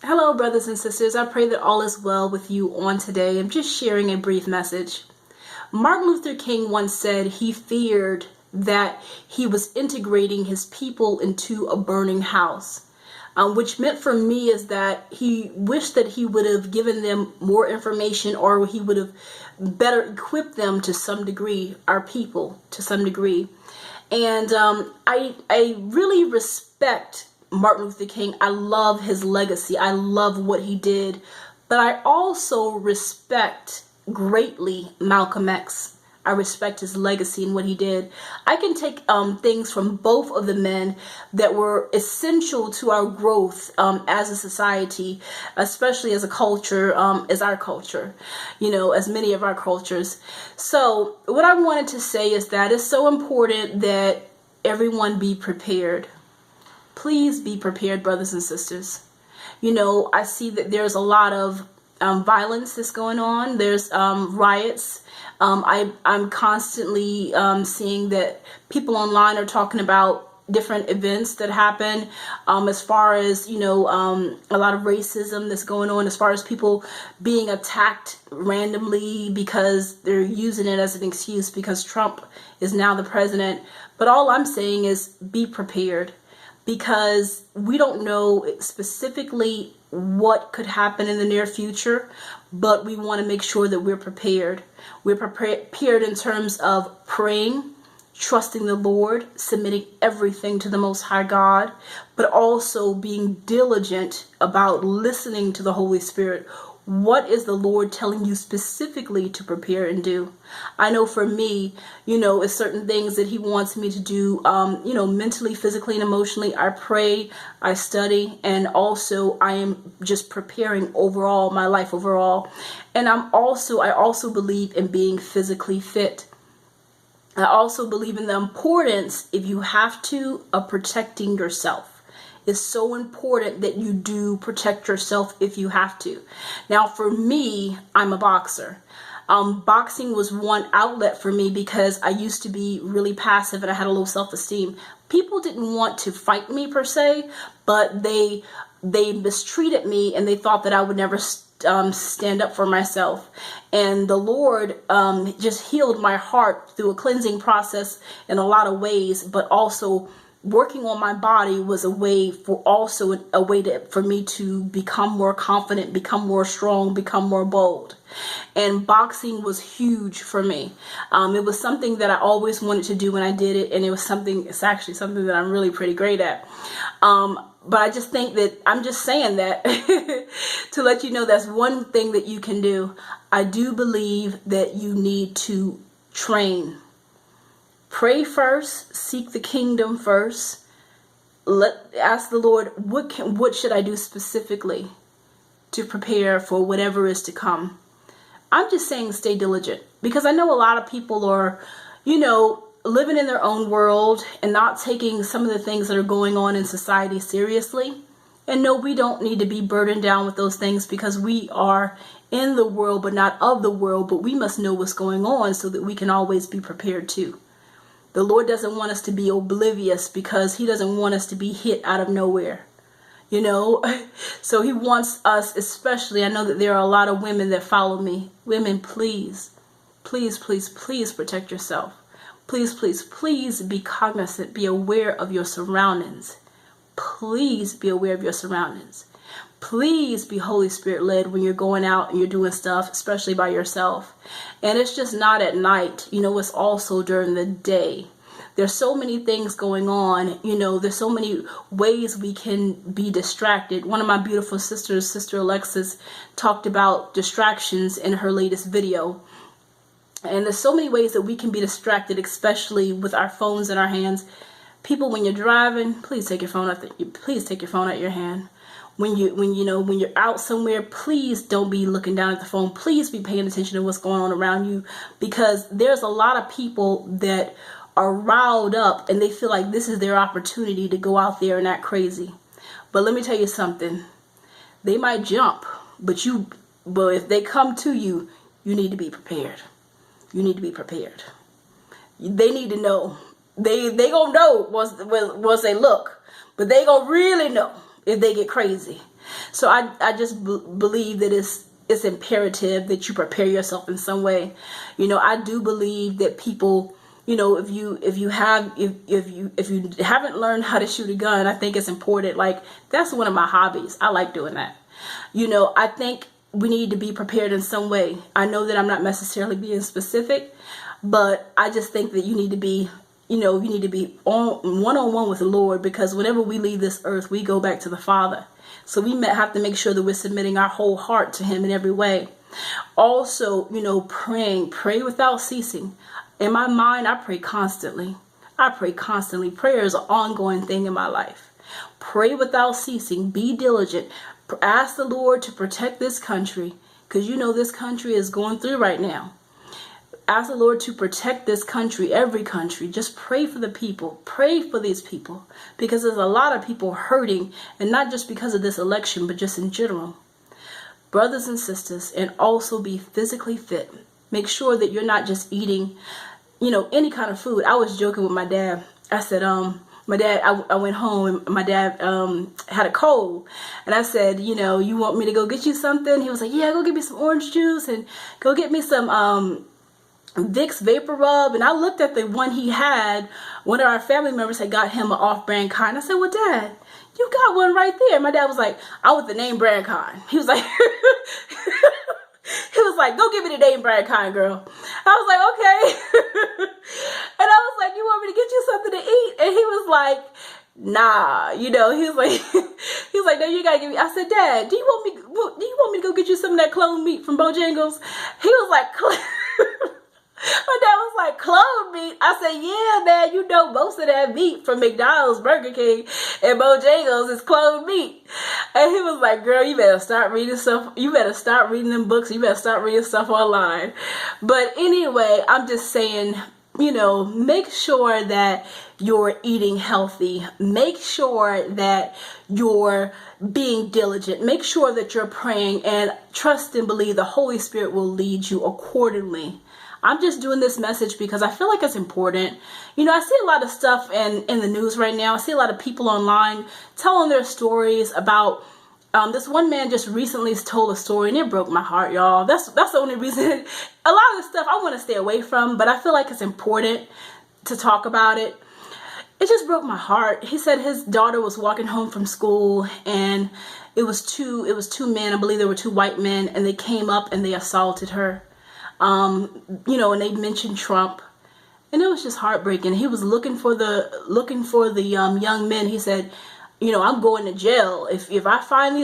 Hello, brothers and sisters. I pray that all is well with you on today. I'm just sharing a brief message. Martin Luther King once said he feared that he was integrating his people into a burning house. Which meant for me is that he wished that he would have given them more information, or he would have better equipped them to some degree, our people to some degree. And I really respect Martin Luther King. I love his legacy. I love what he did. But I also respect greatly Malcolm X. I respect his legacy and what he did. I can take things from both of the men that were essential to our growth as a society, especially as a culture, as our culture, as many of our cultures. So what I wanted to say is that it's so important that everyone be prepared. Please be prepared, brothers and sisters. I see that there's a lot of violence that's going on. There's riots. I'm constantly seeing that people online are talking about different events that happen as far as, a lot of racism that's going on, as far as people being attacked randomly because they're using it as an excuse because Trump is now the president. But all I'm saying is be prepared, because we don't know specifically what could happen in the near future, but we want to make sure that we're prepared. We're prepared in terms of praying, trusting the Lord, submitting everything to the Most High God, but also being diligent about listening to the Holy Spirit. What is the Lord telling you specifically to prepare and do? I know for me, it's certain things that he wants me to do, mentally, physically, and emotionally. I pray, I study, and also I am just preparing overall, my life overall. And I also believe in being physically fit. I also believe in the importance, if you have to, of protecting yourself. It's so important that you do protect yourself if you have to. Now, for me, I'm a boxer. Boxing was one outlet for me because I used to be really passive and I had a low self-esteem. People didn't want to fight me per se, but they mistreated me and they thought that I would never stand up for myself. And the Lord just healed my heart through a cleansing process in a lot of ways, but also working on my body was a way for me to become more confident, become more strong, become more bold. And boxing was huge for me. It was something that I always wanted to do when I did it, and it's actually something that I'm really pretty great at. But I just think that I'm just saying that to let you know that's one thing that you can do. I do believe that you need to train. Pray first, seek the kingdom first. Ask the Lord, what should I do specifically to prepare for whatever is to come? I'm just saying stay diligent, because I know a lot of people are, living in their own world and not taking some of the things that are going on in society seriously. And no, we don't need to be burdened down with those things, because we are in the world but not of the world, but we must know what's going on so that we can always be prepared too. The Lord doesn't want us to be oblivious, because he doesn't want us to be hit out of nowhere, So he wants us, especially, I know that there are a lot of women that follow me. Women, please, please, please, please protect yourself. Please, please, please be cognizant, be aware of your surroundings. Please be aware of your surroundings. Please be Holy Spirit led when you're going out and you're doing stuff, especially by yourself. And it's just not at night, it's also during the day. There's so many things going on, there's so many ways we can be distracted. One of my beautiful sisters, Sister Alexis, talked about distractions in her latest video. And there's so many ways that we can be distracted, especially with our phones in our hands. People, when you're driving, please take your phone out your hand. When you're out somewhere, please don't be looking down at the phone. Please be paying attention to what's going on around you, because there's a lot of people that are riled up and they feel like this is their opportunity to go out there and act crazy. But let me tell you something. They might jump, but if they come to you, you need to be prepared. You need to be prepared. They need to know. They gonna know once they look, but they gonna really know if they get crazy. So I just believe that it's imperative that you prepare yourself in some way. I do believe that people, if you haven't learned how to shoot a gun, I think it's important. Like, that's one of my hobbies. I like doing that. I think we need to be prepared in some way. I know that I'm not necessarily being specific, but I just think that you need to be on one-on-one with the Lord, because whenever we leave this earth, we go back to the Father. So we have to make sure that we're submitting our whole heart to Him in every way. Also, pray without ceasing. In my mind, I pray constantly. Prayer is an ongoing thing in my life. Pray without ceasing. Be diligent. Ask the Lord to protect this country, because this country is going through right now. Ask the Lord to protect this country, every country. Just pray for the people. Pray for these people, because there's a lot of people hurting, and not just because of this election, but just in general. Brothers and sisters, and also be physically fit. Make sure that you're not just eating, any kind of food. I was joking with my dad. I said, my dad, I went home and my dad had a cold, and I said, you want me to go get you something? He was like, yeah, go get me some orange juice and go get me some Vicks Vapor Rub. And I looked at the one he had. One of our family members had got him an off-brand kind. I said, well, Dad, you got one right there. My dad was like, I want the name brand kind. He was like, go get me the name brand kind, girl. I was like, okay. And I was like, you want me to get you something to eat? And he was like, nah, he was like, no, you gotta give me. I said, Dad, do you want me to go get you some of that clone meat from Bojangles? He was like, my dad was like, clone meat? I said, yeah, Dad, most of that meat from McDonald's, Burger King, and Bojangles is clone meat. And he was like, girl, you better start reading stuff. You better start reading them books. You better start reading stuff online. But anyway, I'm just saying, make sure that you're eating healthy. Make sure that you're being diligent. Make sure that you're praying, and trust and believe the Holy Spirit will lead you accordingly. I'm just doing this message because I feel like it's important. I see a lot of stuff in the news right now. I see a lot of people online telling their stories about this one man just recently told a story, and it broke my heart, y'all. That's the only reason. A lot of the stuff I want to stay away from, but I feel like it's important to talk about it. It just broke my heart. He said his daughter was walking home from school, and it was two men. I believe there were two white men, and they came up and they assaulted her. And they mentioned Trump, and it was just heartbreaking. He was looking for the young men. He said, I'm going to jail if I find these